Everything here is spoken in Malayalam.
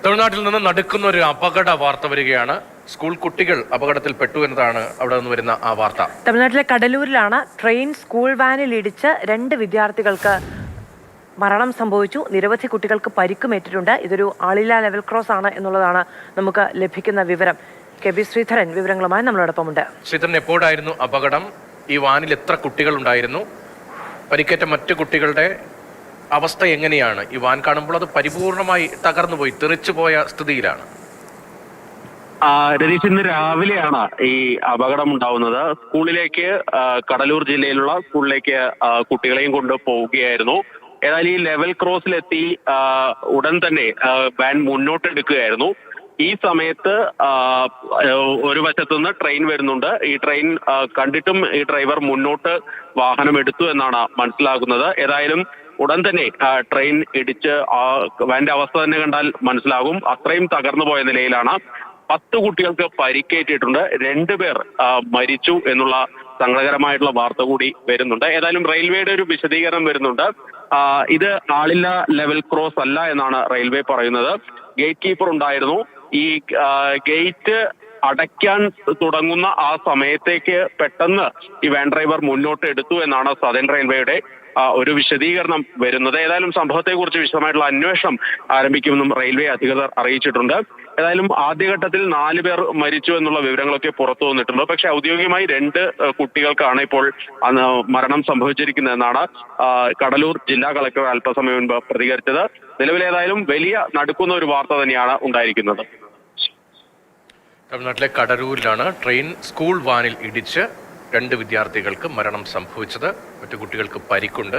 തമിഴ്നാട്ടിൽ നിന്ന് നടുക്കുന്ന ഒരു അപകട വാർത്ത വരികയാണ്. സ്കൂൾ കുട്ടികൾ അപകടത്തിൽപ്പെട്ടു എന്നതാണ് അവിടെ നിന്ന് വരുന്ന ആ വാർത്ത. തമിഴ്നാട്ടിലെ കടലൂരിലാണ് ട്രെയിൻ സ്കൂൾ വാനിൽ ഇടിച്ച് 2 വിദ്യാർത്ഥികൾക്ക് മരണം സംഭവിച്ചു. നിരവധി കുട്ടികൾക്ക് പരിക്കുമേറ്റിട്ടുണ്ട്. ഇതൊരു ആളില്ലാ ലെവൽ ക്രോസ് ആണ് എന്നുള്ളതാണ് നമുക്ക് ലഭിക്കുന്ന വിവരം. കെ ബി ശ്രീധരൻ വിവരങ്ങളുമായി നമ്മളോടൊപ്പമുണ്ട്. ശ്രീധരൻ, എപ്പോഴായിരുന്നു അപകടം? ഈ വാനിൽ എത്ര കുട്ടികൾ ഉണ്ടായിരുന്നു? പരിക്കേറ്റ മറ്റു കുട്ടികളുടെ അവസ്ഥ എങ്ങനെയാണ്? ഈ വാൻ കാണുമ്പോൾ അത് പരിപൂർണമായി തകർന്നുപോയി, തെറിച്ചുപോയ സ്ഥിതിയിലാണ്. രതീഷ്, ഇന്ന് രാവിലെയാണ് ഈ അപകടം ഉണ്ടാവുന്നത്. സ്കൂളിലേക്ക്, കടലൂർ ജില്ലയിലുള്ള സ്കൂളിലേക്ക് കുട്ടികളെയും കൊണ്ട് പോവുകയായിരുന്നു. ഏതായാലും ഈ ലെവൽ ക്രോസിലെത്തി ഉടൻ തന്നെ വാൻ മുന്നോട്ടെടുക്കുകയായിരുന്നു. ഈ സമയത്ത് ഒരു വശത്തുനിന്ന് ട്രെയിൻ വരുന്നുണ്ട്. ഈ ട്രെയിൻ കണ്ടിട്ടും ഈ ഡ്രൈവർ മുന്നോട്ട് വാഹനം എടുത്തു എന്നാണ് മനസ്സിലാകുന്നത്. ഏതായാലും ഉടൻ തന്നെ ട്രെയിൻ ഇടിച്ച് വാന്റെ അവസ്ഥ തന്നെ കണ്ടാൽ മനസ്സിലാകും. അത്രയും തകർന്നു പോയ നിലയിലാണ്. 10 കുട്ടികൾക്ക് പരിക്കേറ്റിട്ടുണ്ട്. 2 പേർ മരിച്ചു എന്നുള്ള സങ്കടകരമായിട്ടുള്ള വാർത്ത കൂടി വരുന്നുണ്ട്. ഏതായാലും റെയിൽവേയുടെ ഒരു വിശദീകരണം വരുന്നുണ്ട്. ഇത് ആളില്ല ലെവൽ ക്രോസ് അല്ല എന്നാണ് റെയിൽവേ പറയുന്നത്. ഗേറ്റ് കീപ്പർ ഉണ്ടായിരുന്നു. ഈ ഗേറ്റ് അടയ്ക്കാൻ തുടങ്ങുന്ന ആ സമയത്തേക്ക് പെട്ടെന്ന് ഈ വാൻ ഡ്രൈവർ മുന്നോട്ട് എടുത്തു എന്നാണ് സദേൺ റെയിൽവേയുടെ ഒരു വിശദീകരണം വരുന്നത്. ഏതായാലും സംഭവത്തെക്കുറിച്ച് വിശദമായിട്ടുള്ള അന്വേഷണം ആരംഭിക്കുമെന്നും റെയിൽവേ അധികൃതർ അറിയിച്ചിട്ടുണ്ട്. ഏതായാലും ആദ്യഘട്ടത്തിൽ 4 പേർ മരിച്ചു എന്നുള്ള വിവരങ്ങളൊക്കെ പുറത്തു വന്നിട്ടുണ്ട്. പക്ഷെ ഔദ്യോഗികമായി 2 കുട്ടികൾക്കാണ് ഇപ്പോൾ മരണം സംഭവിച്ചിരിക്കുന്നതെന്നാണ് കടലൂർ ജില്ലാ കളക്ടർ അല്പസമയം മുൻപ് പ്രതികരിച്ചത്. നിലവിലേതായാലും വലിയ നടുക്കുന്ന ഒരു വാർത്ത തന്നെയാണ് ഉണ്ടായിരിക്കുന്നത്. തമിഴ്നാട്ടിലെ കടലൂരിലാണ് ട്രെയിൻ സ്കൂൾ വാനിൽ ഇടിച്ച് 2 വിദ്യാർത്ഥികൾക്ക് മരണം സംഭവിച്ചത്. മറ്റു കുട്ടികൾക്ക് പരിക്കുണ്ട്.